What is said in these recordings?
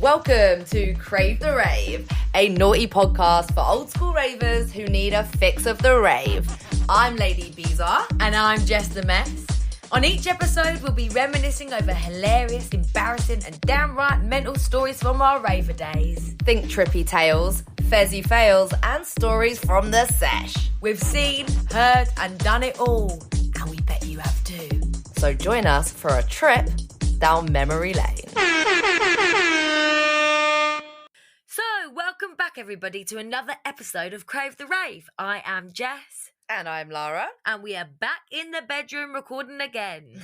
Welcome to Crave the Rave, a naughty podcast for old school ravers who need a fix of the rave. I'm Lady Bizarre. And I'm Jess the Mess. On each episode, we'll be reminiscing over hilarious, embarrassing, and downright mental stories from our raver days. Think trippy tales, fezzy fails, and stories from the sesh. We've seen, heard, and done it all. And we bet you have too. So join us for a trip down memory lane. So, welcome back everybody to another episode of Crave the Rave. I am Jess. And I'm Lara. And we are back in the bedroom recording again.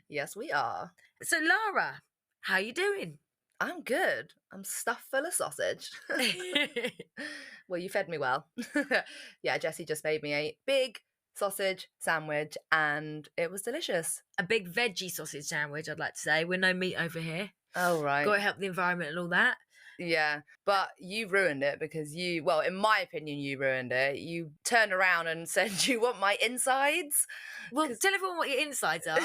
Yes, we are. So, Lara, how you doing? I'm good. I'm stuffed full of sausage. Well, you fed me well. Yeah, Jessie just made me a big sausage sandwich and it was delicious. A big veggie sausage sandwich, I'd like to say. We're no meat over here. Oh, right. Got to help the environment and all that. Yeah, but you ruined it because well, in my opinion, you ruined it. You turned around and said, "Do you want my insides?" Well, tell everyone what your insides are.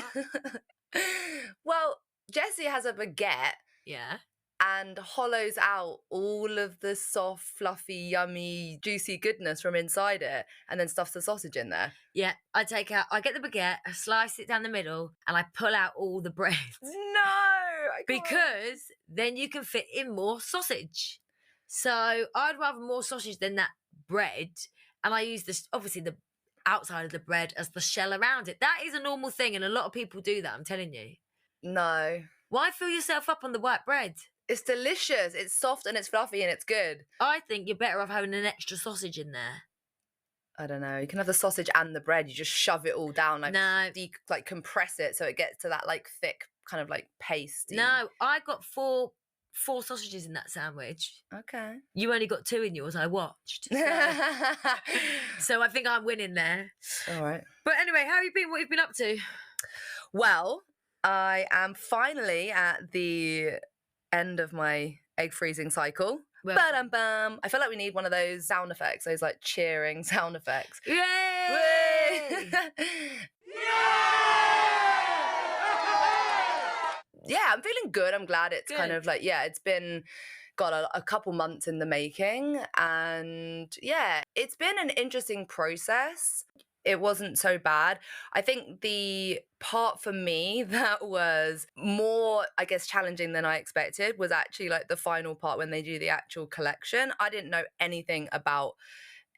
Well, Jessie has a baguette. Yeah. And hollows out all of the soft, fluffy, yummy, juicy goodness from inside it and then stuffs the sausage in there. Yeah, I get the baguette, I slice it down the middle, and I pull out all the bread. No! I can't. Because then you can fit in more sausage. So I'd rather more sausage than that bread. And I use this, obviously, the outside of the bread as the shell around it. That is a normal thing, and a lot of people do that, I'm telling you. No. Why fill yourself up on the white bread? It's delicious. It's soft and it's fluffy and it's good. I think you're better off having an extra sausage in there. I don't know. You can have the sausage and the bread. You just shove it all down, No. like compress it so it gets to that like thick kind of like paste. No, I got four sausages in that sandwich. Okay. You only got 2 in yours. I watched. So I think I'm winning there. All right. But anyway, how have you been? What have you been up to? Well, I am finally at the end of my egg freezing cycle. Ba-dum-bum. I feel like we need one of those sound effects, those like cheering sound effects. Yay! Yeah, I'm feeling good. I'm glad it's kind of like, it's been got a couple months in the making. And yeah, it's been an interesting process. It wasn't so bad. I think the part for me that was more, I guess, challenging than I expected was actually like the final part when they do the actual collection. I didn't know anything about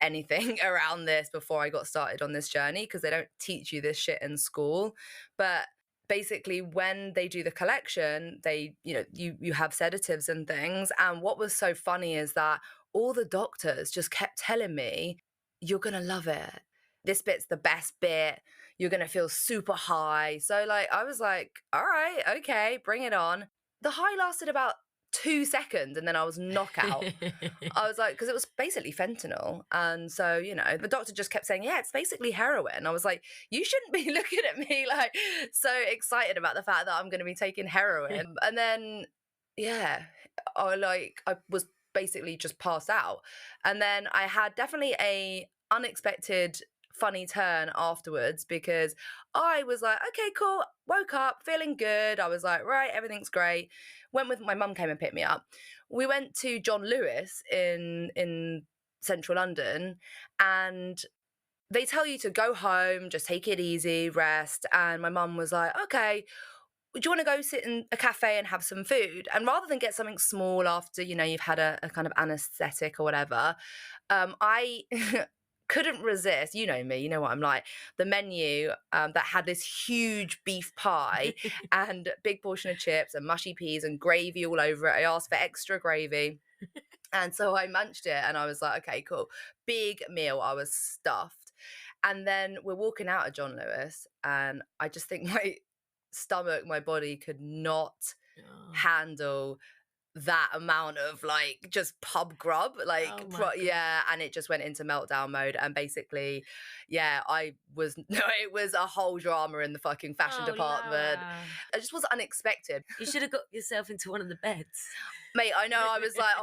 anything around this before I got started on this journey because they don't teach you this shit in school. But basically when they do the collection, they, you have sedatives and things. And what was so funny is that all the doctors just kept telling me, you're going to love it. This bit's the best bit. You're going to feel super high. So like, I was like, all right, okay, bring it on. The high lasted about 2 seconds and then I was knockout. I was like, because it was basically fentanyl. And so, the doctor just kept saying, yeah, it's basically heroin. I was like, you shouldn't be looking at me like so excited about the fact that I'm going to be taking heroin. And then, yeah, I was basically just passed out. And then I had definitely a unexpected funny turn afterwards because I was like, okay, cool, woke up feeling good. I was like, right, everything's great. Went with my mum, came and picked me up. We went to John Lewis in central London and they tell you to go home, just take it easy, rest. And my mum was like, okay, do you want to go sit in a cafe and have some food? And rather than get something small after, you've had a kind of anesthetic or whatever, I couldn't resist, you know me, you know what I'm like, the menu that had this huge beef pie and big portion of chips and mushy peas and gravy all over it. I asked for extra gravy. And so I munched it and I was like, okay, cool. Big meal. I was stuffed. And then we're walking out of John Lewis and I just think my stomach, my body could not handle that amount of like just pub grub, like and it just went into meltdown mode. And basically, it was a whole drama in the fucking fashion department. Lara. It just was unexpected. You should have got yourself into one of the beds. Mate, I know. I was like,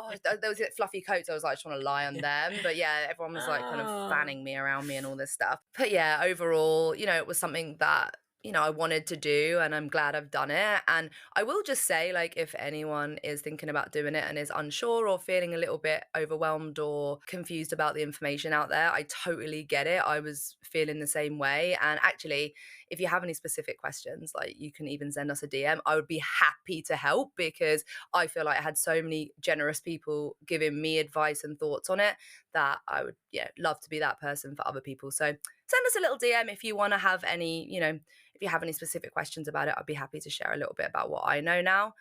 those fluffy coats. I was like, I just want to lie on them. But yeah, everyone was like kind of fanning me around me and all this stuff. But yeah, overall, it was something that I wanted to do, and I'm glad I've done it. And I will just say, like, if anyone is thinking about doing it and is unsure or feeling a little bit overwhelmed or confused about the information out there, I totally get it. I was feeling the same way. And actually, if you have any specific questions, like, you can even send us a DM. I would be happy to help, because I feel like I had so many generous people giving me advice and thoughts on it that I would, love to be that person for other people. So send us a little DM if you want to have any, if you have any specific questions about it. I'd be happy to share a little bit about what I know now.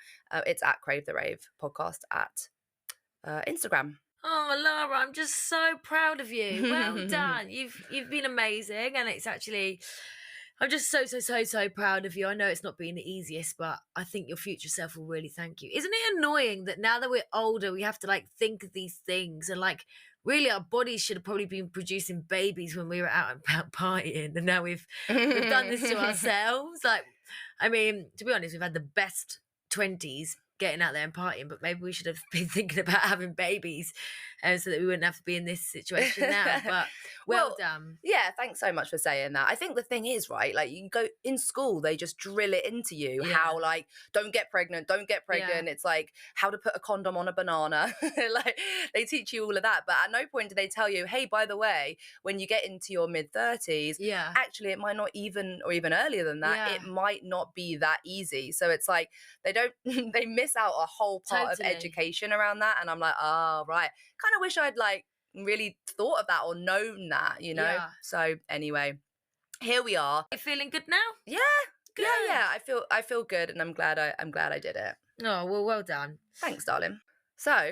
It's at Crave the Rave podcast at Instagram. Oh, Lara, I'm just so proud of you. Well done. You've been amazing, and it's actually, I'm just so proud of you. I know it's not been the easiest, but I think your future self will really thank you. Isn't it annoying that now that we're older, we have to like think of these things, and like really our bodies should have probably been producing babies when we were out and about partying, and now we've done this to ourselves. Like, I mean, to be honest, we've had the best 20s getting out there and partying, but maybe we should have been thinking about having babies, so that we wouldn't have to be in this situation now. But well done. Yeah, thanks so much for saying that. I think the thing is, right, like, you go in school, they just drill it into you how, like, don't get pregnant. It's like how to put a condom on a banana. Like, they teach you all of that, but at no point do they tell you, hey, by the way, when you get into your mid-30s, actually it might not even, or even earlier than that, it might not be that easy. So it's like they miss out a whole part of education around that. And I'm like, oh, right. Kind of wish I'd like really thought of that or known that, So anyway, here we are. You feeling good now? Yeah. Good. Yeah. I feel good, and I'm glad I did it. Oh, well done. Thanks, darling. So,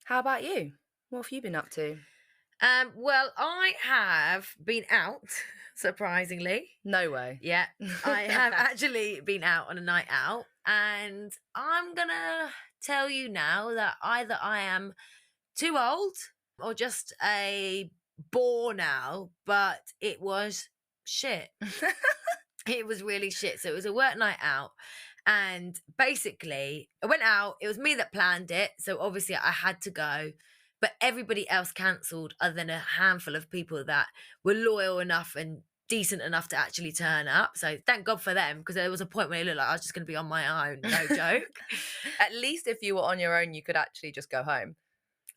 how about you? What have you been up to? Well, I have been out, surprisingly. No way. Yeah, I have actually been out on a night out, and I'm gonna tell you now that either I am too old or just a bore now, but it was shit. It was really shit. So it was a work night out, and basically I went out. It was me that planned it, so obviously I had to go, but everybody else cancelled other than a handful of people that were loyal enough and decent enough to actually turn up. So thank God for them, because there was a point where it looked like I was just going to be on my own. No joke. At least if you were on your own, you could actually just go home.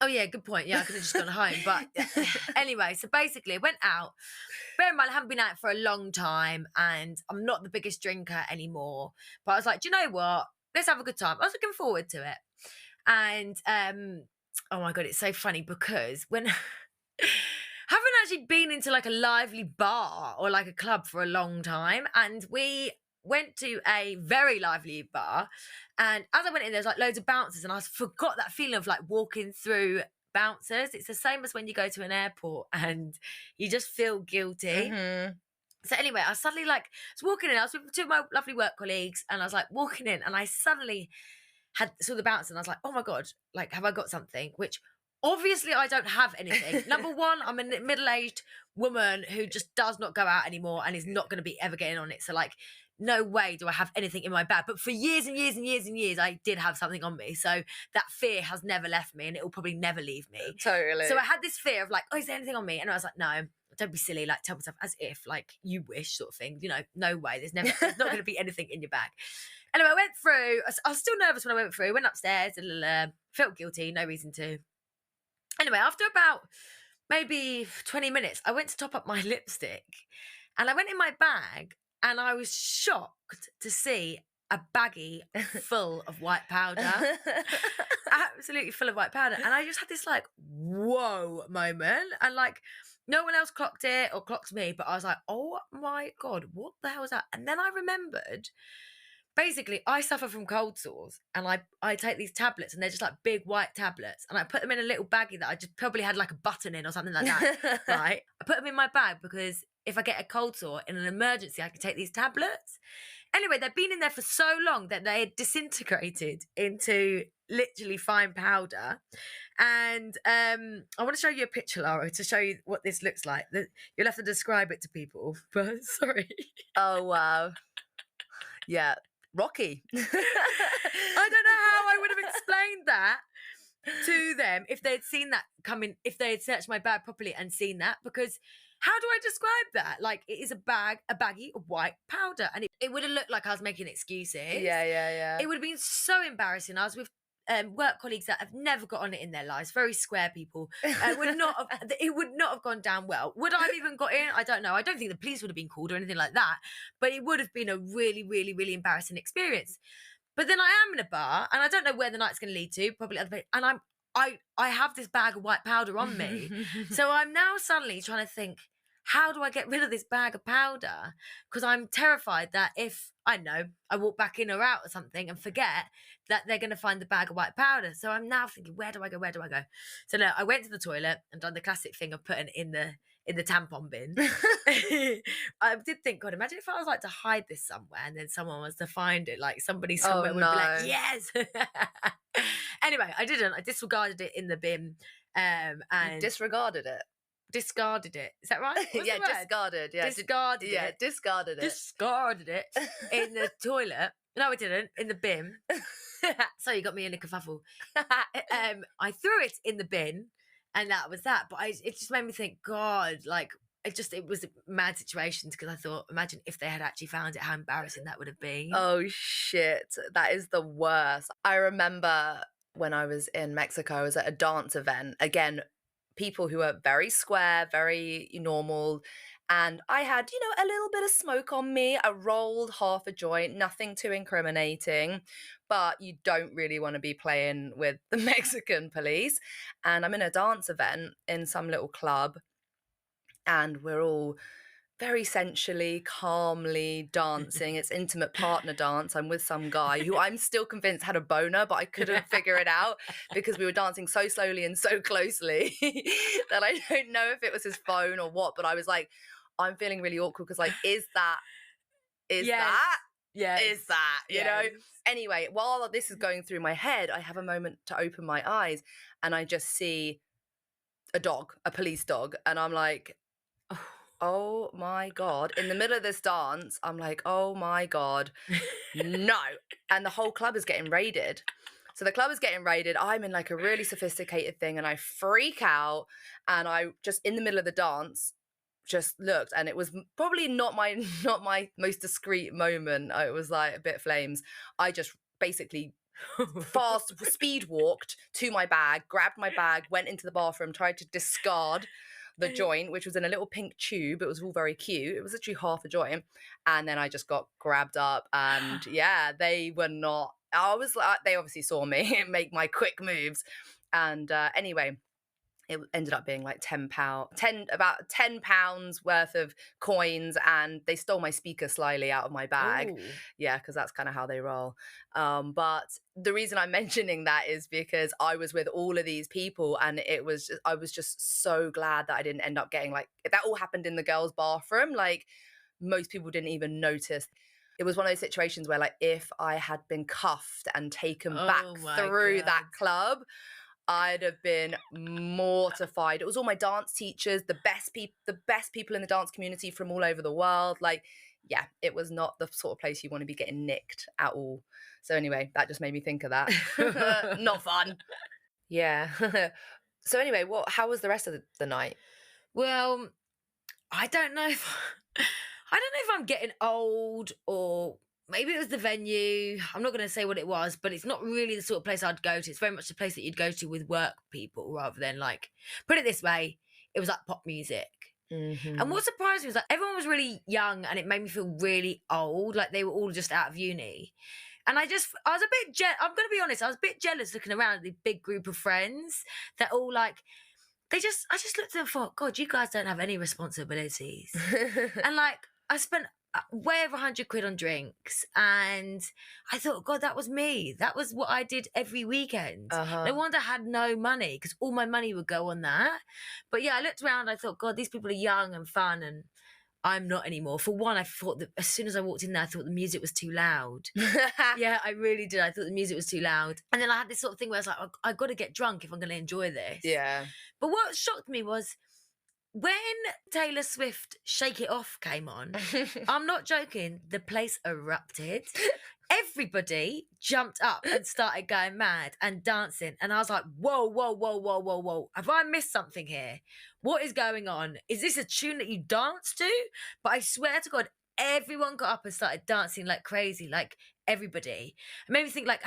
Oh, yeah, good point. Yeah, I could have just gone home. But anyway, so basically I went out. Bear in mind, I haven't been out for a long time, and I'm not the biggest drinker anymore. But I was like, do you know what? Let's have a good time. I was looking forward to it. And, oh my God, it's so funny because when... haven't actually been into like a lively bar or like a club for a long time. And we went to a very lively bar, and as I went in, there's like loads of bouncers, and I forgot that feeling of like walking through bouncers. It's the same as when you go to an airport and you just feel guilty. So anyway, I suddenly like was walking in. I was with two of my lovely work colleagues, and I was like walking in, and I suddenly saw the bouncer, and I was like, oh my God, like, have I got something? Which obviously I don't have anything. Number one, I'm a middle-aged woman who just does not go out anymore and is not going to be ever getting on it. So like, no way do I have anything in my bag. But for years and years and years and years, I did have something on me. So that fear has never left me, and it will probably never leave me. Totally. So I had this fear of like, oh, is there anything on me? And I was like, no, don't be silly. Like, tell myself as if like you wish, sort of thing. No way. There's not going to be anything in your bag. Anyway, I went through. I was still nervous when I went through. Went upstairs, felt guilty, no reason to. Anyway, after about maybe 20 minutes, I went to top up my lipstick, and I went in my bag, and I was shocked to see a baggie full of white powder. Absolutely full of white powder. And I just had this like, whoa moment. And like, no one else clocked it or clocked me, but I was like, oh my God, what the hell was that? And then I remembered, basically, I suffer from cold sores, and I take these tablets, and they're just like big white tablets, and I put them in a little baggie that I just probably had like a button in or something like that, right? I put them in my bag because if I get a cold sore in an emergency, I can take these tablets. Anyway, they'd been in there for so long that they had disintegrated into literally fine powder. And I want to show you a picture, Lara, to show you what this looks like. You'll have to describe it to people, but sorry. Oh, wow. Yeah. Rocky. I don't know how I would have explained that to them if they'd seen that coming, if they had searched my bag properly and seen that, because how do I describe that? Like, it is a baggie of white powder. And it would have looked like I was making excuses. Yeah. It would have been so embarrassing. I was with work colleagues that have never got on it in their lives, very square people. It would not have gone down well. Would I have even got in? I don't know. I don't think the police would have been called or anything like that, but it would have been a really, really, really embarrassing experience. But then I am in a bar, and I don't know where the night's going to lead to, probably other places, and I have this bag of white powder on me. So I'm now suddenly trying to think, how do I get rid of this bag of powder? Because I'm terrified that if, I know, I walk back in or out or something and forget, that they're going to find the bag of white powder. So I'm now thinking, where do I go? So no, I went to the toilet and done the classic thing of putting it in the tampon bin. I did think, God, imagine if I was like to hide this somewhere and then someone was to find it, like somebody somewhere would be like, yes. Anyway, I didn't. I disregarded it in the bin. And You disregarded it. Discarded it. Is that right? What's Yeah, the word? discarded. Yeah, Discarded it. Discarded it. Discarded it in the toilet. No, I didn't. In the bin. So you got me in a kerfuffle. I threw it in the bin, and that was that. But it just made me think, God, like it was a mad situation, because I thought, imagine if they had actually found it, how embarrassing that would have been. Oh shit, that is the worst. I remember when I was in Mexico, I was at a dance event. Again, people who are very square, very normal. And I had, a little bit of smoke on me. I rolled half a joint, nothing too incriminating, but you don't really want to be playing with the Mexican police. And I'm in a dance event in some little club, and we're all very sensually, calmly dancing. It's intimate partner dance. I'm with some guy who I'm still convinced had a boner, but I couldn't figure it out because we were dancing so slowly and so closely that I don't know if it was his phone or what, but I was like, I'm feeling really awkward because like, is that, you know? Anyway, while this is going through my head, I have a moment to open my eyes and I just see a police dog. And I'm like, oh my God. In the middle of this dance, I'm like, oh my God, no. And the whole club is getting raided. So the club is getting raided. I'm in like a really sophisticated thing and I freak out. And I just, in the middle of the dance, just looked, and it was probably not my most discreet moment. It was like a bit flames. I just basically fast speed walked to my bag, grabbed my bag, went into the bathroom, tried to discard the joint, which was in a little pink tube. It was all very cute. It was literally half a joint. And then I just got grabbed up, and yeah, they were not, I was like, they obviously saw me make my quick moves. And anyway, it ended up being like about 10 pounds worth of coins, and they stole my speaker slyly out of my bag. Ooh. Yeah, because that's kind of how they roll. But the reason I'm mentioning that is because I was with all of these people, and I was just so glad that I didn't end up getting, like, that all happened in the girls' bathroom. Like, most people didn't even notice. It was one of those situations where, like, if I had been cuffed and taken back through that club, I'd have been mortified. It was all my dance teachers, the best people in the dance community from all over the world. Like, yeah, it was not the sort of place you want to be getting nicked at all. So anyway, that just made me think of that. Not fun. Yeah. So anyway, how was the rest of the night? Well, I don't know if I'm getting old, or maybe it was the venue. I'm not going to say what it was, but it's not really the sort of place I'd go to. It's very much the place that you'd go to with work people, rather than, like, put it this way, it was like pop music. Mm-hmm. And what surprised me was that everyone was really young, and it made me feel really old, like they were all just out of uni. And I was a bit I'm going to be honest, I was a bit jealous looking around at the big group of friends that all, like, I just looked at them and thought, God, you guys don't have any responsibilities. And, like, I spent way over 100 quid on drinks, and I thought, God, that was me. That was what I did every weekend. No wonder I had no money, because all my money would go on that. But yeah, I looked around, I thought, God, these people are young and fun, and I'm not anymore. For one, I thought that as soon as I walked in there, I thought the music was too loud. Yeah, I really did. I thought the music was too loud. And then I had this sort of thing where I was like, I got to get drunk if I'm going to enjoy this. Yeah. But what shocked me was when Taylor Swift Shake It Off came on, I'm not joking, the place erupted. Everybody jumped up and started going mad and dancing. And I was like, whoa, whoa, whoa, whoa, whoa, whoa. Have I missed something here? What is going on? Is this a tune that you dance to? But I swear to God, everyone got up and started dancing like crazy, like everybody. It made me think, like,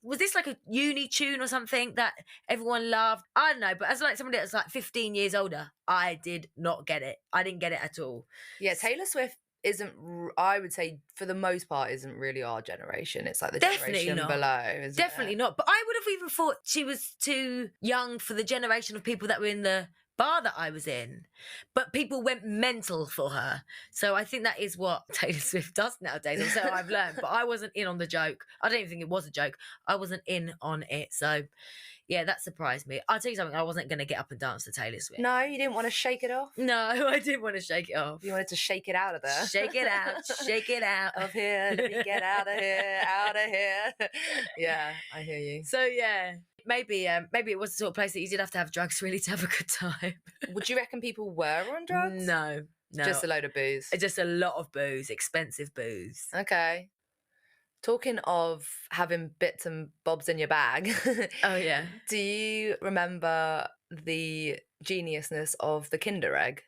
was this like a uni tune or something that everyone loved? I don't know, but as like somebody that's like 15 years older, I did not get it. I didn't get it at all. Yeah, Taylor Swift isn't, I would say, for the most part, isn't really our generation. It's like the Definitely generation not. below, isn't Definitely it? not. But I would have even thought she was too young for the generation of people that were in the bar that I was in. But people went mental for her. So I think that is what Taylor Swift does nowadays. Or so I've learned. But I wasn't in on the joke. I don't even think it was a joke. I wasn't in on it. So yeah, that surprised me. I'll tell you something, I wasn't going to get up and dance to Taylor Swift. No, you didn't want to shake it off? No, I didn't want to shake it off. You wanted to shake it out of there. Shake it out, shake it out. Of here, let me get out of here, out of here. Yeah, I hear you. So yeah, maybe it was the sort of place that you did have to have drugs really to have a good time. Would you reckon people were on drugs? No. Just a load of booze. Just a lot of booze, expensive booze. Okay. Talking of having bits and bobs in your bag. Oh, yeah. Do you remember the geniusness of the Kinder Egg?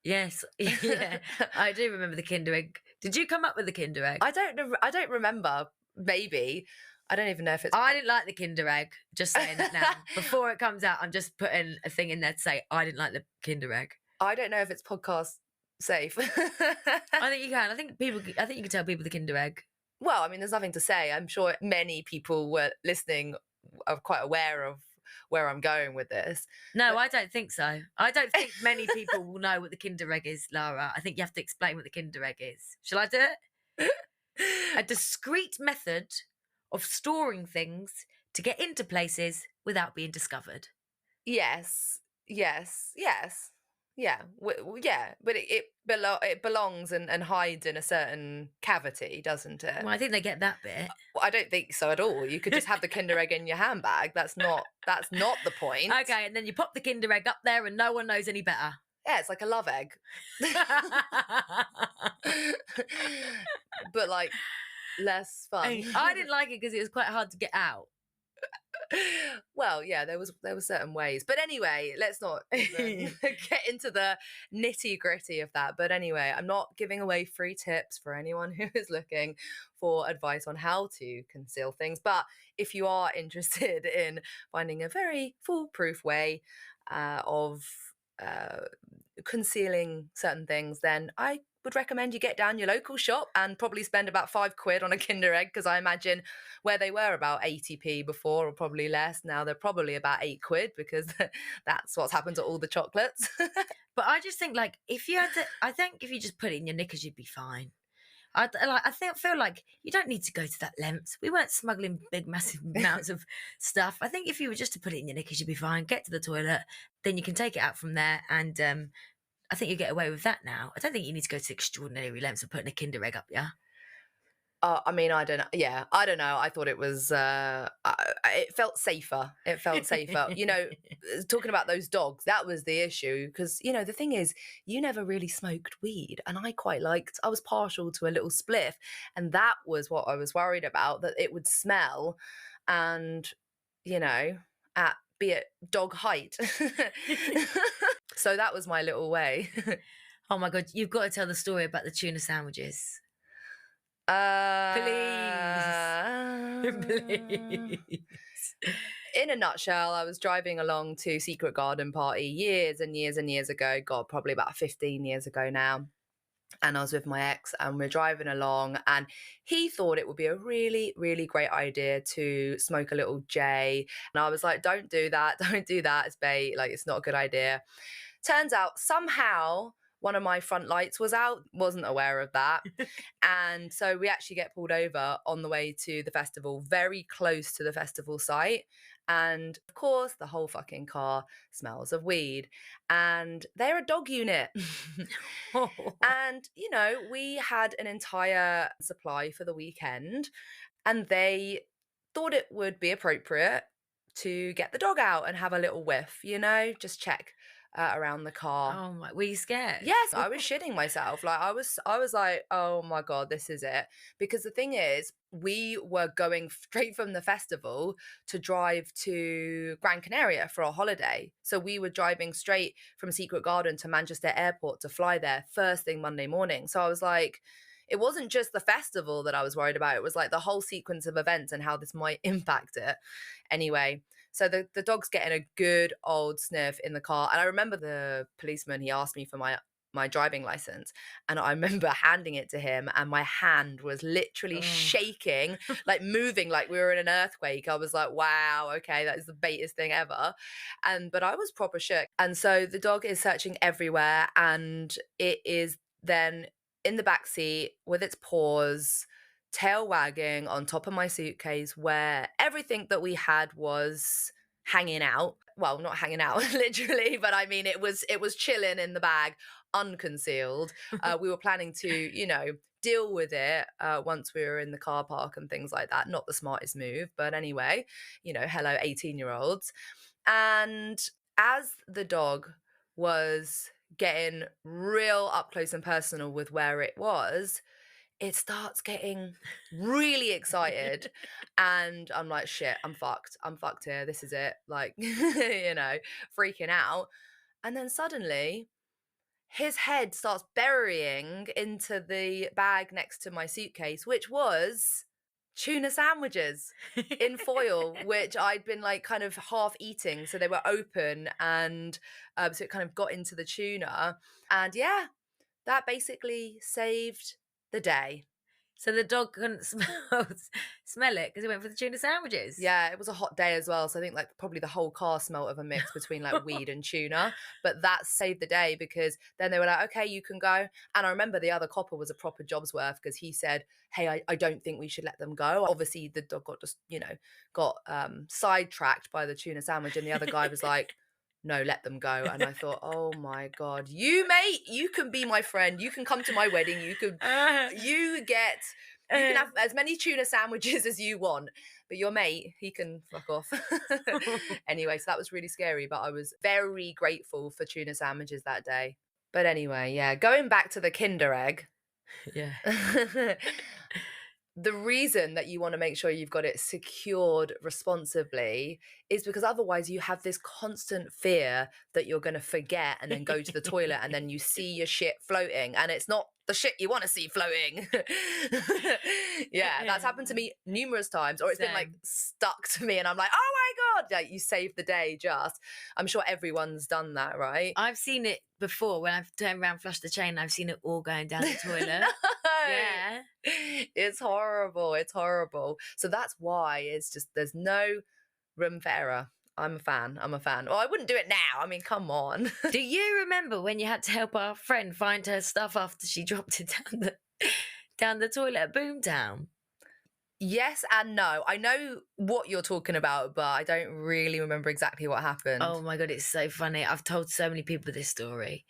Yes. Yeah. I do remember the Kinder Egg. Did you come up with the Kinder Egg? I don't remember. Maybe. I don't even know if it's... I didn't like the Kinder Egg. Just saying that now. Before it comes out, I'm just putting a thing in there to say I didn't like the Kinder Egg. I don't know if it's podcast safe. I think you can. I think you can tell people the Kinder Egg. Well, I mean, there's nothing to say. I'm sure many people were listening are quite aware of where I'm going with this. No, but I don't think so. I don't think many people will know what the Kinder Egg is, Lara. I think you have to explain what the Kinder Egg is. Shall I do it? A discreet method of storing things to get into places without being discovered. Yes. Yeah, but it belongs and hides in a certain cavity, doesn't it? Well, I think they get that bit. Well, I don't think so at all. You could just have the Kinder Egg in your handbag. That's not the point. Okay, and then you pop the Kinder Egg up there and no one knows any better. Yeah, it's like a love egg. But like less fun. I didn't like it because it was quite hard to get out. Well, yeah, there were certain ways. But anyway, let's not get into the nitty-gritty of that. But anyway, I'm not giving away free tips for anyone who is looking for advice on how to conceal things. But if you are interested in finding a very foolproof way of concealing certain things, then I would recommend you get down your local shop and probably spend about £5 on a Kinder Egg, because I imagine where they were about 80p before, or probably less, now they're probably about £8 because that's what's happened to all the chocolates. But I just think, like, I think if you just put it in your knickers, you'd be fine. I feel like you don't need to go to that length. We weren't smuggling big, massive amounts of stuff. I think if you were just to put it in your knickers, you'd be fine. Get to the toilet, then you can take it out from there, and I think you get away with that now. I don't think you need to go to extraordinary lengths of putting a Kinder Egg up, yeah? I mean, I don't know. Yeah, I don't know. I thought it was, it felt safer. It felt safer. You know, talking about those dogs, that was the issue. Because, you know, the thing is, you never really smoked weed. And I was partial to a little spliff. And that was what I was worried about, that it would smell and, you know, be at dog height. So that was my little way. Oh my God, you've got to tell the story about the tuna sandwiches. Please. In a nutshell, I was driving along to Secret Garden Party years and years and years ago. God, probably about 15 years ago now. And I was with my ex and we're driving along, and he thought it would be a really, really great idea to smoke a little J. And I was like, don't do that. Don't do that. It's bait. Like, it's not a good idea. Turns out somehow one of my front lights was out, wasn't aware of that. And so we actually get pulled over on the way to the festival, very close to the festival site. And of course, the whole fucking car smells of weed. And they're a dog unit. And, you know, we had an entire supply for the weekend, and they thought it would be appropriate to get the dog out and have a little whiff, you know, just check around the car. Oh my, were you scared? Yes, I was shitting myself. Like I was like, oh my God, this is it. Because the thing is, we were going straight from the festival to drive to Gran Canaria for a holiday. So we were driving straight from Secret Garden to Manchester Airport to fly there first thing Monday morning. So I was like, it wasn't just the festival that I was worried about. It was like the whole sequence of events and how this might impact it. Anyway, so the dog's getting a good old sniff in the car. And I remember the policeman, he asked me for my driving license, and I remember handing it to him, and my hand was literally shaking, like moving like we were in an earthquake. I was like, wow, okay, that is the baitest thing ever. But I was proper shook. And so the dog is searching everywhere, and it is then in the back seat with its paws, tail wagging on top of my suitcase, where everything that we had was hanging out. Well, not hanging out literally, but I mean it was chilling in the bag, unconcealed. We were planning to, deal with it once we were in the car park and things like that. Not the smartest move, but anyway, hello 18-year-olds. And as the dog was getting real up close and personal with where it was, it starts getting really excited. And I'm like, shit, I'm fucked here. This is it. Like, freaking out. And then suddenly his head starts burying into the bag next to my suitcase, which was tuna sandwiches in foil, which I'd been like kind of half eating. So they were open, and so it kind of got into the tuna. And yeah, that basically saved the day. So the dog couldn't smell it because he went for the tuna sandwiches. Yeah, it was a hot day as well. So I think like probably the whole car smelt of a mix between like weed and tuna. But that saved the day, because then they were like, okay, you can go. And I remember the other copper was a proper job's worth, because he said, hey, I don't think we should let them go. Obviously the dog got sidetracked by the tuna sandwich, and the other guy was like, no, let them go. And I thought, oh my God, you mate, you can be my friend. You can come to my wedding. You can have as many tuna sandwiches as you want, but your mate, he can fuck off. Anyway, so that was really scary, but I was very grateful for tuna sandwiches that day. But anyway, yeah, going back to the Kinder Egg. Yeah. The reason that you want to make sure you've got it secured responsibly is because otherwise you have this constant fear that you're going to forget and then go to the toilet and then you see your shit floating, and it's not the shit you want to see floating. Yeah, that's happened to me numerous times, or it's been like stuck to me and I'm like, oh my God, like you saved the day. I'm sure everyone's done that, right? I've seen it before when I've turned around, flushed the chain, I've seen it all going down the toilet. Yeah. It's horrible. So that's why it's just, there's no room for error. I'm a fan. Well, I wouldn't do it now. I mean, come on. Do you remember when you had to help our friend find her stuff after she dropped it down the toilet at Boomtown? Yes and no. I know what you're talking about, but I don't really remember exactly what happened. Oh my God, it's so funny. I've told so many people this story.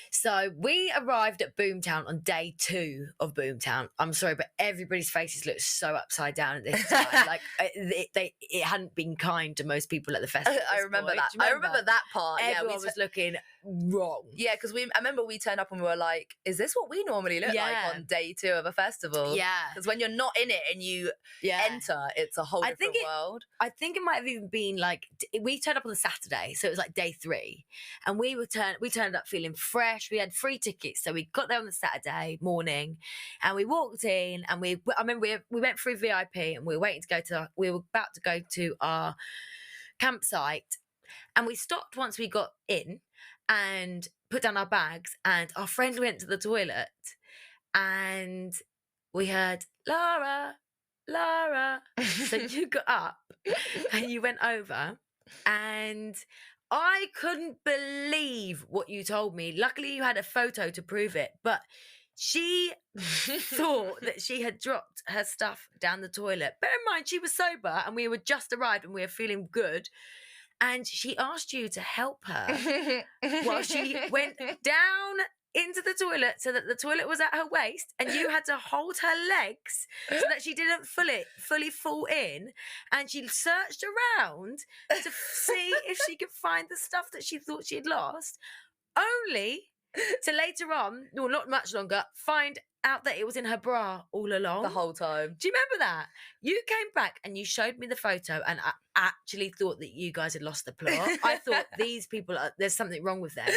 So we arrived at Boomtown on day 2 of Boomtown. I'm sorry, but everybody's faces looked so upside down at this time. Like it hadn't been kind to most people at the festival. I remember that. I remember that part. Everyone was looking wrong. Yeah, because I remember we turned up and we were like, is this what we normally look like on day 2 of a festival? Yeah. Because when you're not in it and you enter, it's a whole different world. I think it might have even been like, we turned up on the Saturday, so it was like day 3, and we turned up feeling fresh. We had free tickets, so we got there on the Saturday morning, and we walked in, and I remember we went through VIP, and we were about to go to our campsite, and we stopped once we got in and put down our bags, and our friend went to the toilet, and we heard Lara. So you got up and you went over, and I couldn't believe what you told me. Luckily you had a photo to prove it, but she thought that she had dropped her stuff down the toilet. Bear in mind, she was sober and we were just arrived and we were feeling good. And she asked you to help her while she went down into the toilet so that the toilet was at her waist, and you had to hold her legs so that she didn't fully fall in. And she searched around to see if she could find the stuff that she thought she had lost, only to later on, no, not much longer, find out that it was in her bra all along. The whole time. Do you remember that? You came back and you showed me the photo, and I actually thought that you guys had lost the plot. I thought these people, there's something wrong with them.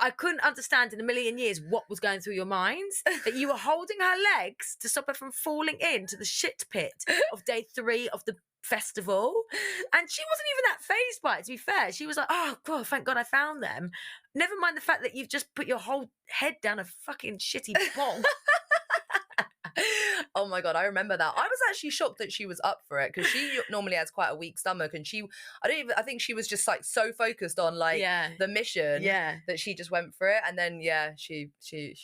I couldn't understand in a million years what was going through your minds, that you were holding her legs to stop her from falling into the shit pit of day 3 of the festival. And she wasn't even that fazed by it, to be fair. She was like, oh god, thank god I found them. Never mind the fact that you've just put your whole head down a fucking shitty bog. Oh my god, I remember that. I was actually shocked that she was up for it, because she normally has quite a weak stomach, and I think she was just like so focused on like the mission that she just went for it. And then she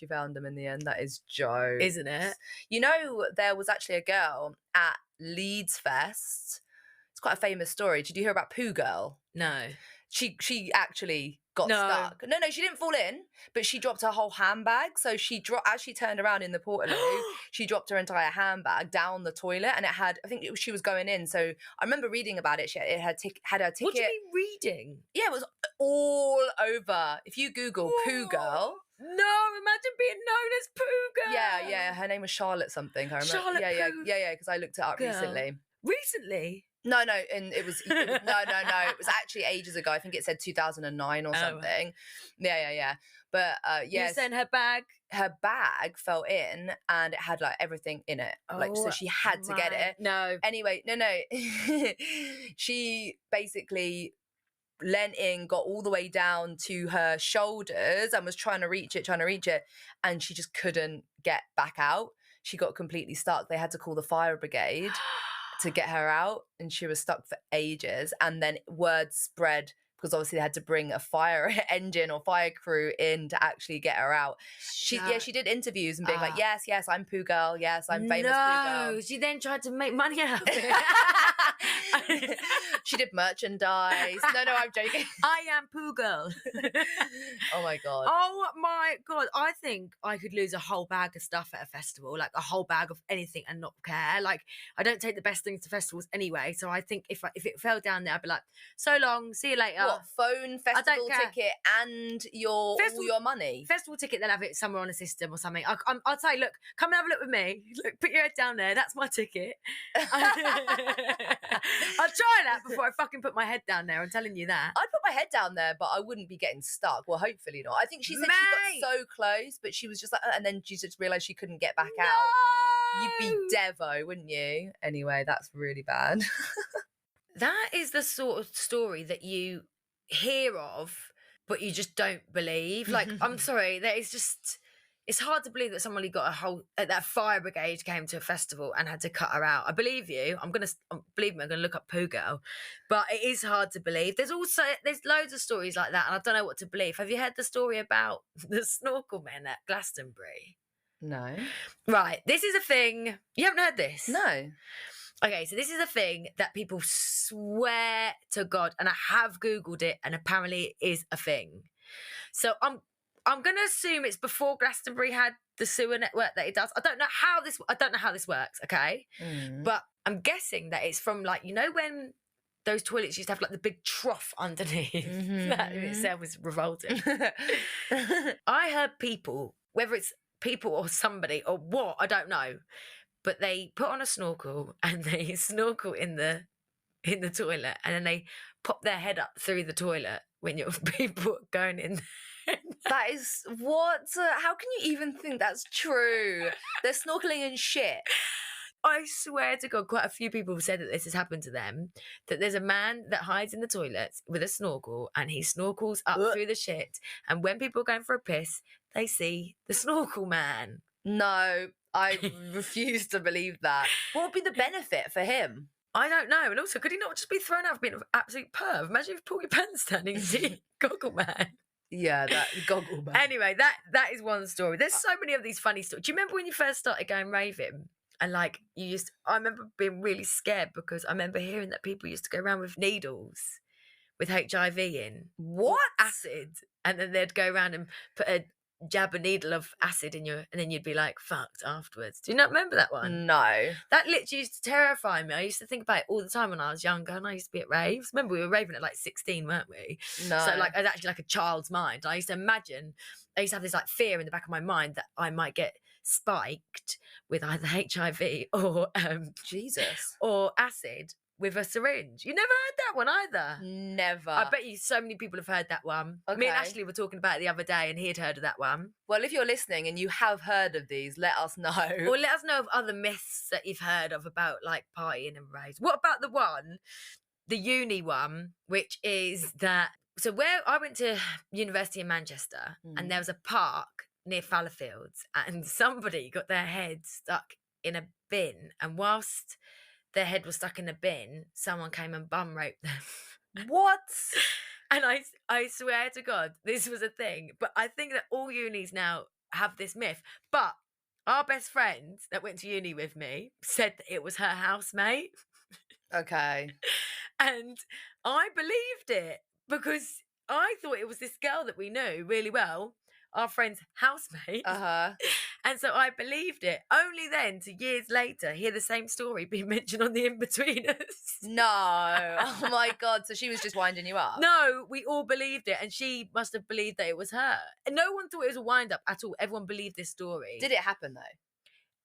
found them in the end. That is jokes, isn't it? You know, there was actually a girl at Leeds Fest. It's quite a famous story. Did you hear about Poo Girl? No. She actually got stuck. No, she didn't fall in, but she dropped her whole handbag. So as she turned around in the portaloo, she dropped her entire handbag down the toilet, and it had, I think she was going in. So I remember reading about it. It had her ticket. What do you mean reading? Yeah, it was all over. If you Google Poo Girl. No, imagine being known as Poo Girl. Yeah. Her name was Charlotte something. I remember. Charlotte yeah, because I looked it up recently. Recently? No, and it was no. It was actually ages ago. I think it said 2009 or something. Yeah. But You saying her bag fell in, and it had like everything in it. So she had to get it. No. Anyway, no. She basically leant in, got all the way down to her shoulders, and was trying to reach it, and she just couldn't get back out. She got completely stuck. They had to call the fire brigade to get her out, and she was stuck for ages. And then word spread, because obviously they had to bring a fire engine or fire crew in to actually get her out. She did interviews and being like, yes, I'm Poo Girl, yes, I'm famous Poo Girl. She then tried to make money out of it. She did merchandise. No, I'm joking. I am Poo Girl. Oh my god. I think I could lose a whole bag of stuff at a festival, like a whole bag of anything, and not care. Like, I don't take the best things to festivals anyway, so I think if it fell down there, I'd be like, so long, see you later. What, phone, festival ticket, and all your money? Festival ticket, they'll have it somewhere on a system or something. I'll say, look, come and have a look with me. Look, put your head down there. That's my ticket. I'll try that before I fucking put my head down there. I'm telling you that. I'd put my head down there, but I wouldn't be getting stuck. Well, hopefully not. I think she said she got so close, but she was just like, and then she just realised she couldn't get back out. You'd be Devo, wouldn't you? Anyway, that's really bad. That is the sort of story that you hear of, but you just don't believe. Like, I'm sorry, it's hard to believe that somebody got that fire brigade came to a festival and had to cut her out. I believe you. I'm gonna look up Poo Girl, but it is hard to believe. There's loads of stories like that, and I don't know what to believe. Have you heard the story about the snorkel men at Glastonbury? No. Right, this is a thing. You haven't heard this? No. Okay, so this is a thing that people swear to God, and I have Googled it, and apparently it is a thing. So I'm going to assume it's before Glastonbury had the sewer network that it does. I don't know how this works, okay? But I'm guessing that it's from, like, you know when those toilets used to have like the big trough underneath? That in itself is revolting. I heard people, whether it's people or somebody or what, I don't know, but they put on a snorkel and they snorkel in the toilet, and then they pop their head up through the toilet when your people are going in. That is what? How can you even think that's true? They're snorkeling in shit. I swear to God, quite a few people have said that this has happened to them, that there's a man that hides in the toilets with a snorkel, and he snorkels up through the shit, and when people are going for a piss, they see the snorkel man. No, I refuse to believe that. What would be the benefit for him? I don't know. And also, could he not just be thrown out for being an absolute perv? Imagine if you pull your pants down and you see Goggle Man. Yeah, that Goggle Man. Anyway, that is one story. There's so many of these funny stories. Do you remember when you first started going raving? And like, I remember being really scared because I remember hearing that people used to go around with needles with HIV in. What? Acid. And then they'd go around and put a jab a needle of acid in your, and then you'd be like fucked afterwards. Do you not remember that one? No. That literally used to terrify me. I used to think about it all the time when I was younger, and I used to be at raves. Remember, we were raving at like 16, weren't we? No. So like, I was actually like a child's mind. I used to imagine, I used to have this like fear in the back of my mind that I might get spiked with either HIV or Jesus. or acid with a syringe. You never heard that one either. Never. I bet you so many people have heard that one. Me and Okay. Ashley were talking about it the other day, and he had heard of that one. Well, if you're listening and you have heard of these, let us know. Or let us know of other myths that you've heard of about like partying and raves. What about the uni one, which is that, so where I went to university in Manchester, and there was a park near Fallowfields, and somebody got their head stuck in a bin, and whilst their head was stuck in a bin, someone came and bum raped them. What? And I swear to God, this was a thing. But I think that all unis now have this myth. But our best friend that went to uni with me said that it was her housemate. Okay. And I believed it because I thought it was this girl that we knew really well, our friend's housemate. And so I believed it. Only then, to years later, hear the same story being mentioned on the In-Betweeners. No. Oh my God. So she was just winding you up? No, we all believed it, and she must have believed that it was her. And no one thought it was a wind-up at all. Everyone believed this story. Did it happen though?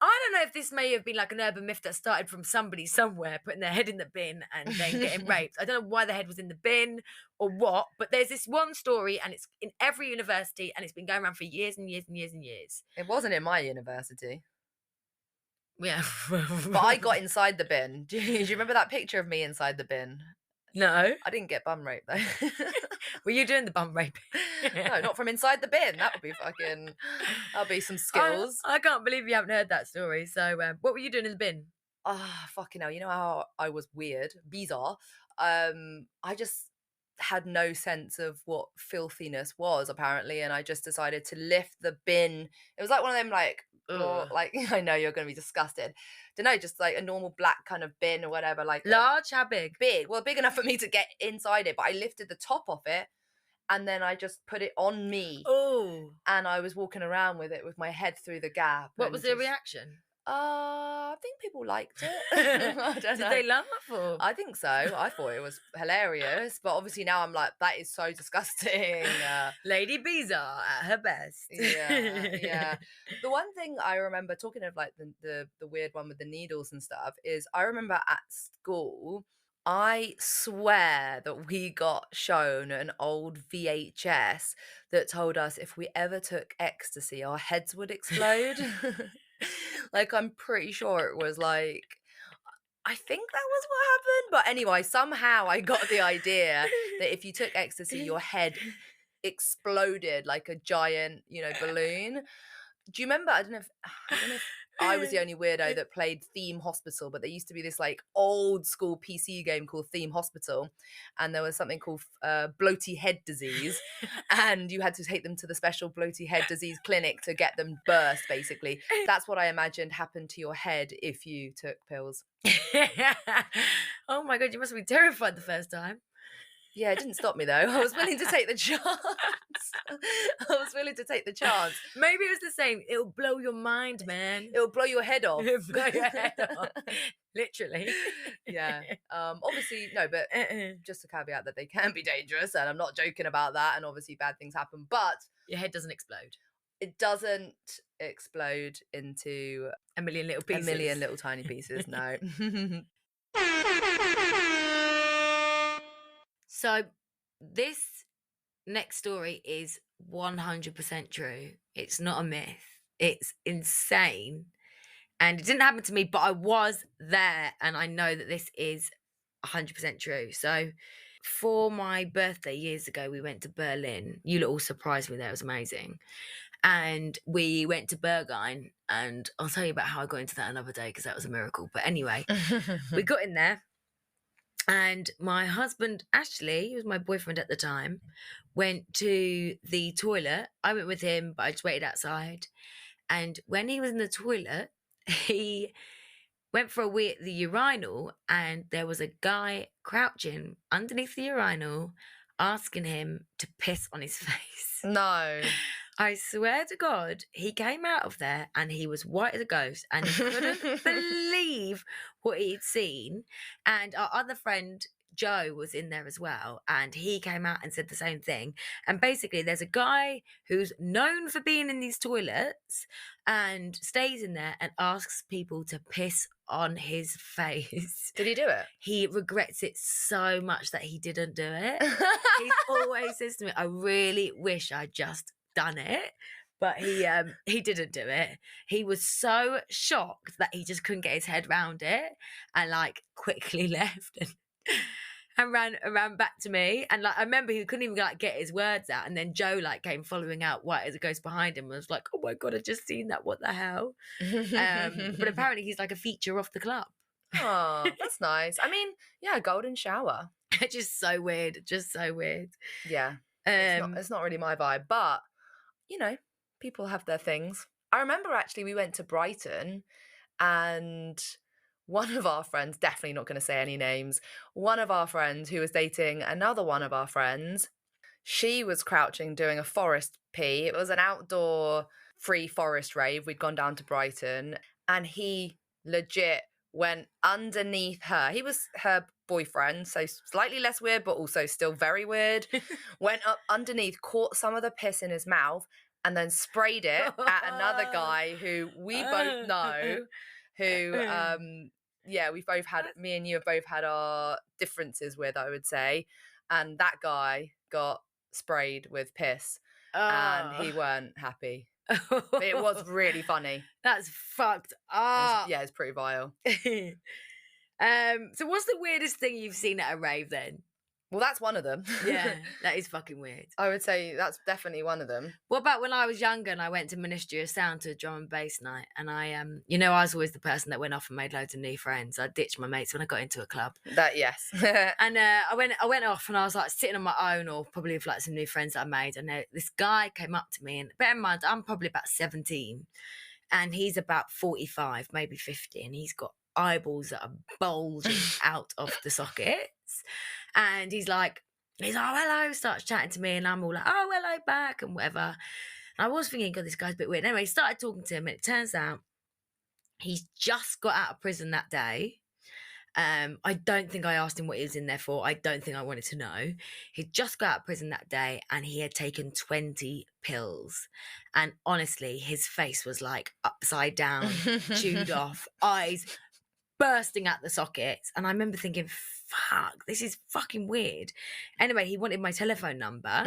I don't know if this may have been like an urban myth that started from somebody somewhere putting their head in the bin and then getting raped. I don't know why the head was in the bin or what, but there's this one story, and it's in every university, and it's been going around for years and years and years and years. It wasn't in my university. Yeah. But I got inside the bin. Do you remember that picture of me inside the bin? No. I didn't get bum raped though. Were you doing the bum rape? No, not from inside the bin. That would be that'll be some skills. I can't believe you haven't heard that story. So what were you doing in the bin? Fucking hell. You know how I was weird, bizarre. I just had no sense of what filthiness was apparently, and I just decided to lift the bin. It was like one of them like I know you're going to be disgusted. Don't know, just like a normal black kind of bin or whatever. Like large, how big? Big. Well, big enough for me to get inside it, but I lifted the top off it, and then I just put it on me. Oh. And I was walking around with it with my head through the gap. What was the reaction? I think people liked it. I don't know. Did they laugh or? I think so. I thought it was hilarious, but obviously now I'm like, that is so disgusting. Lady Bizarre at her best. Yeah. The one thing I remember, talking of like the weird one with the needles and stuff, is I remember at school, I swear that we got shown an old VHS that told us if we ever took ecstasy, our heads would explode. Like, I'm pretty sure it was like, I think that was what happened. But anyway, somehow I got the idea that if you took ecstasy, your head exploded like a giant, balloon. Do you remember? I don't know if I was the only weirdo that played Theme Hospital, but there used to be this like old school PC game called Theme Hospital, and there was something called bloaty head disease, and you had to take them to the special bloaty head disease clinic to get them burst, basically. That's what I imagined happened to your head if you took pills. Oh my God, you must have been terrified the first time. Yeah, it didn't stop me though. I was willing to take the chance. Maybe it was the same. It'll blow your mind, man. It'll blow your head off. It'll blow your head off. Literally. Yeah. Obviously, no, but just a caveat that they can be dangerous, and I'm not joking about that, and obviously bad things happen, but your head doesn't explode. It doesn't explode into a million little pieces. A million little tiny pieces, no. So this next story is 100% true. It's not a myth. It's insane. And it didn't happen to me, but I was there, and I know that this is 100% true. So for my birthday years ago, we went to Berlin. You lot all surprised me there. It was amazing. And we went to Berghain, and I'll tell you about how I got into that another day because that was a miracle. But anyway, we got in there. And my husband, Ashley, who was my boyfriend at the time, went to the toilet. I went with him, but I just waited outside. And when he was in the toilet, he went for a wee at the urinal, and there was a guy crouching underneath the urinal asking him to piss on his face. No. I swear to God, he came out of there and he was white as a ghost and he couldn't believe what he'd seen. And our other friend, Joe, was in there as well. And he came out and said the same thing. And basically, there's a guy who's known for being in these toilets and stays in there and asks people to piss on his face. Did he do it? He regrets it so much that he didn't do it. He always says to me, I really wish I'd just done it, but he didn't do it. He was so shocked that he just couldn't get his head around it and like quickly left and ran back to me. And like I remember he couldn't even like get his words out, and then Joe like came following out white as a ghost behind him and was like, oh my God, I just seen that, what the hell. But apparently he's like a feature of the club. Oh, that's nice. I mean, yeah, golden shower. Just so weird. Yeah. It's not really my vibe, but you know, people have their things. I remember actually we went to Brighton and one of our friends, definitely not going to say any names, one of our friends who was dating another one of our friends, she was crouching doing a forest pee. It was an outdoor free forest rave. We'd gone down to Brighton and he legit went underneath her. He was her boyfriend, so slightly less weird, but also still very weird. Went up underneath, caught some of the piss in his mouth, and then sprayed it at another guy who we both know, who, yeah, we've both had, me and you have both had our differences with, I would say. And that guy got sprayed with piss and he weren't happy. But it was really funny. That's fucked up. Yeah, it's pretty vile. So what's the weirdest thing you've seen at a rave then? Well, that's one of them. Yeah, that is fucking weird. I would say that's definitely one of them. What about when I was younger and I went to Ministry of Sound to a drum and bass night, and I I was always the person that went off and made loads of new friends. I ditched my mates when I got into a club. That, yes. And I went off and I was like sitting on my own, or probably with like some new friends that I made, and this guy came up to me, and bear in mind I'm probably about 17 and he's about 45, maybe 50, and he's got eyeballs that are bulging out of the sockets. And he's like, oh, hello, starts chatting to me, and I'm all like, oh, hello back, and whatever. And I was thinking, God, this guy's a bit weird. Anyway, he started talking to him, and it turns out he's just got out of prison that day. I don't think I asked him what he was in there for. I don't think I wanted to know. He'd just got out of prison that day, and he had taken 20 pills. And honestly, his face was like upside down, chewed off, eyes bursting at the sockets. And I remember thinking, fuck, this is fucking weird. Anyway, he wanted my telephone number.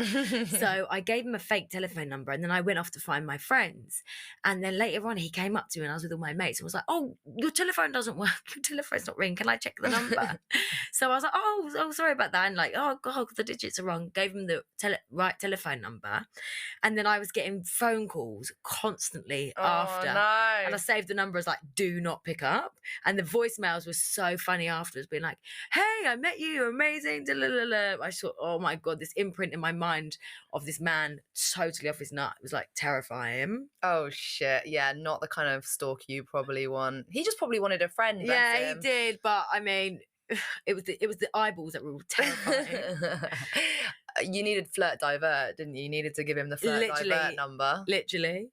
So I gave him a fake telephone number, and then I went off to find my friends. And then later on, he came up to me and I was with all my mates and was like, oh, your telephone doesn't work. Your telephone's not ringing. Can I check the number? So I was like, oh, sorry about that. And like, oh, God, the digits are wrong. Gave him the right telephone number. And then I was getting phone calls constantly after. No. And I saved the number as like, do not pick up. And the voicemails were so funny afterwards, being like, hey, I met you, you're amazing. I thought, oh my God, this imprint in my mind of this man totally off his nut. It was like terrifying. Oh shit, yeah, not the kind of stalk you probably want. He just probably wanted a friend. Yeah, he did, but I mean, it was the eyeballs that were terrifying. You needed Flirt Divert, didn't you? You needed to give him the Flirt Divert number. Literally.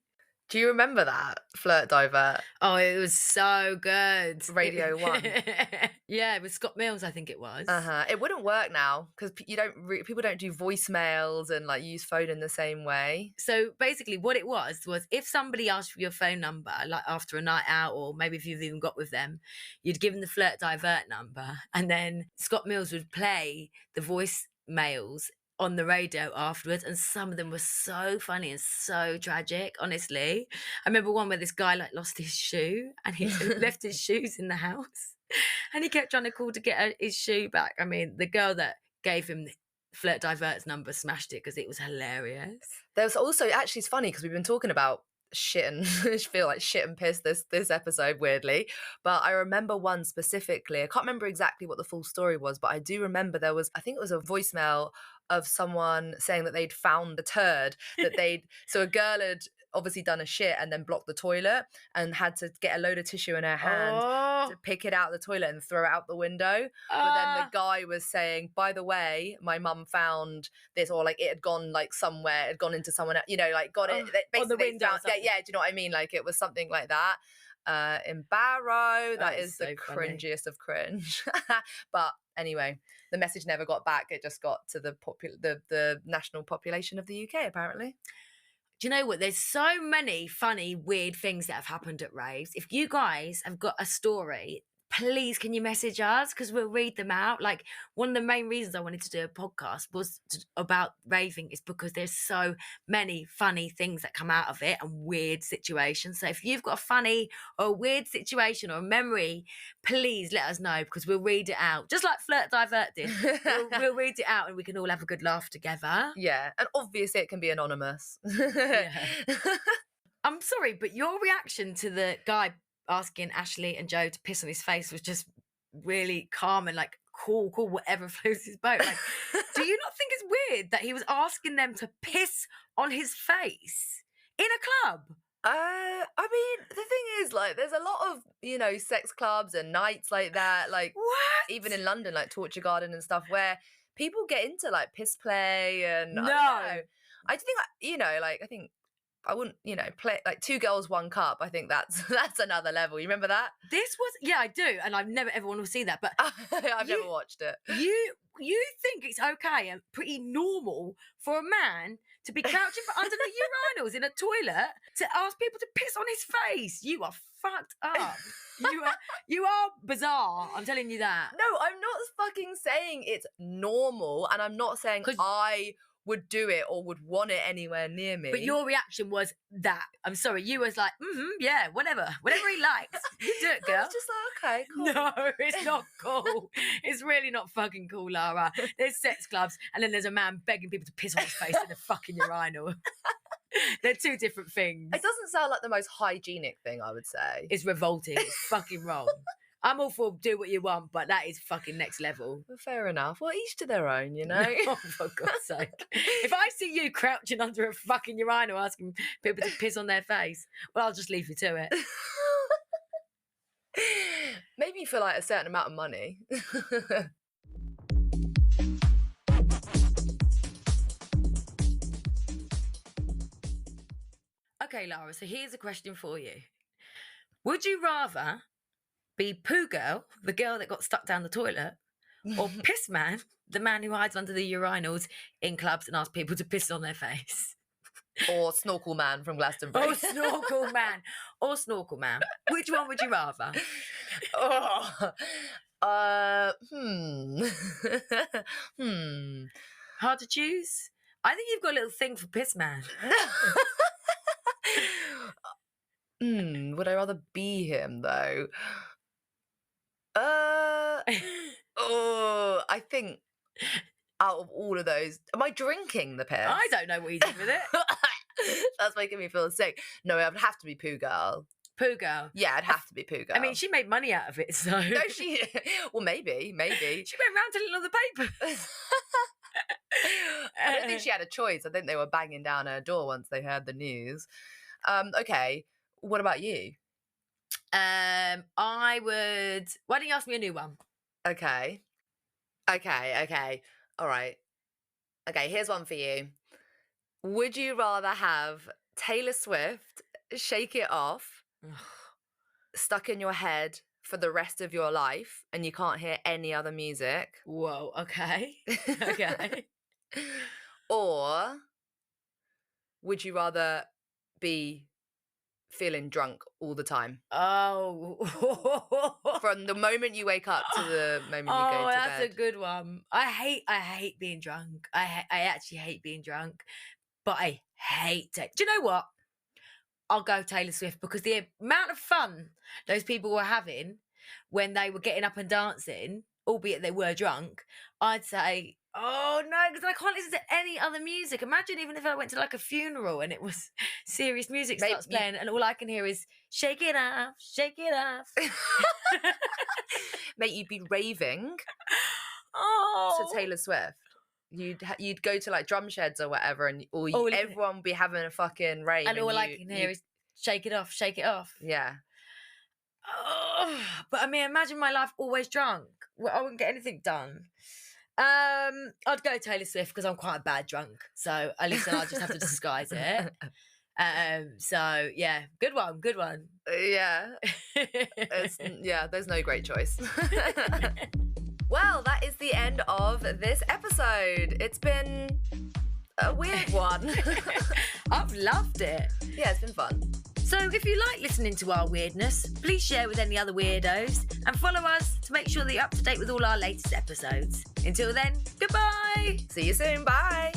Do you remember that Flirt Divert? Oh, it was so good. Radio 1. Yeah, it was Scott Mills, I think it was. It wouldn't work now because people don't do voicemails and like use phone in the same way. So basically, what it was if somebody asked for your phone number, like after a night out, or maybe if you've even got with them, you'd give them the Flirt Divert number, and then Scott Mills would play the voicemails on the radio afterwards, and some of them were so funny and so tragic. Honestly, I remember one where this guy like lost his shoe and he left his shoes in the house, and he kept trying to call to get his shoe back. I mean, the girl that gave him Flirt Divert's number smashed it because it was hilarious. There was also, actually, it's funny because we've been talking about shit and I feel like shit and piss this episode, weirdly, but I remember one specifically. I can't remember exactly what the full story was, but I do remember there was, I think it was a voicemail of someone saying that they'd found the turd that they'd so a girl had obviously done a shit and then blocked the toilet and had to get a load of tissue in her hand to pick it out of the toilet and throw it out the window. But then the guy was saying, by the way, my mum found this, or like it had gone like somewhere, it had gone into someone, you know, like got it basically on the window. Found, yeah, do you know what I mean? Like it was something like that. In Barrow, that is so the cringiest of cringe. But anyway, the message never got back. It just got to the national population of the UK, apparently. Do you know what? There's so many funny, weird things that have happened at raves. If you guys have got a story, please can you message us, because we'll read them out. Like, one of the main reasons I wanted to do a podcast was about raving is because there's so many funny things that come out of it and weird situations. So if you've got a funny or a weird situation or a memory, please let us know, because we'll read it out. Just like Flirt Divert did. We'll read it out and we can all have a good laugh together. Yeah, and obviously it can be anonymous. Yeah. I'm sorry, but your reaction to the guy asking Ashley and Joe to piss on his face was just really calm and like, cool, whatever floats his boat. Like, do you not think it's weird that he was asking them to piss on his face in a club? I mean, the thing is, like, there's a lot of, you know, sex clubs and nights like that, like, what? Even in London, like Torture Garden and stuff, where people get into like piss play and no. I think, you know, like, I think I wouldn't, you know, play like 2 girls 1 cup. I think that's another level. You remember that? This was, yeah, I do, and I've never ever want to see that. But I've never watched it. You think it's okay and pretty normal for a man to be crouching under the urinals in a toilet to ask people to piss on his face? You are fucked up. You are bizarre. I'm telling you that. No, I'm not fucking saying it's normal, and I'm not saying I would do it or would want it anywhere near me. But your reaction was that. I'm sorry, you was like, yeah, whatever he likes. You do it, girl. I was just like, okay, cool. No, it's not cool. It's really not fucking cool, Lara. There's sex clubs, and then there's a man begging people to piss on his face in a fucking urinal. They're 2 different things. It doesn't sound like the most hygienic thing, I would say. It's revolting. It's fucking wrong. I'm all for do what you want, but that is fucking next level. Well, fair enough. Well, each to their own, you know? Oh, for God's sake. If I see you crouching under a fucking urinal asking people to piss on their face, well, I'll just leave you to it. Maybe for like a certain amount of money. Okay, Lara, so here's a question for you. Would you rather be Poo Girl, the girl that got stuck down the toilet, or Piss Man, the man who hides under the urinals in clubs and asks people to piss on their face? Or Snorkel Man from Glastonbury. Or Snorkel Man. Or Snorkel Man. Which one would you rather? Hard to choose? I think you've got a little thing for Piss Man. Would I rather be him though? I think out of all of those, am I drinking the piss? I don't know what he's doing with it. That's making me feel sick. No, it would have to be Poo Girl. Poo Girl. Yeah, it'd have to be Poo Girl. I mean, she made money out of it, so. No, she. Well, maybe. She went round telling all the papers. I don't think she had a choice. I think they were banging down her door once they heard the news. Okay, what about you? I would. Why don't you ask me a new one? Okay. All right. Okay, here's one for you. Would you rather have Taylor Swift Shake It Off stuck in your head for the rest of your life and you can't hear any other music? Whoa, okay. Okay. Or would you rather be feeling drunk all the time? Oh. From the moment you wake up to the moment you go to bed. That's a good one. I hate being drunk. I actually hate being drunk, but I hate it. Do you know what? I'll go Taylor Swift, because the amount of fun those people were having when they were getting up and dancing, albeit they were drunk, I'd say, oh no, because I can't listen to any other music. Imagine even if I went to like a funeral and it was serious music starts playing and all I can hear is shake it off, shake it off. Mate, you'd be raving to Taylor Swift. you'd go to like drum sheds or whatever, and everyone would be having a fucking rave, and all I can hear is shake it off, shake it off. Yeah. Oh, but I mean, imagine my life always drunk. Well, I wouldn't get anything done. I'd go Taylor Swift because I'm quite a bad drunk, so at least then I'll just have to disguise it. So yeah, good one. Yeah. There's no great choice. Well, that is the end of this episode. It's been a weird one. I've loved it. Yeah, it's been fun. So if you like listening to our weirdness, please share with any other weirdos and follow us to make sure that you're up to date with all our latest episodes. Until then, goodbye. See you soon. Bye.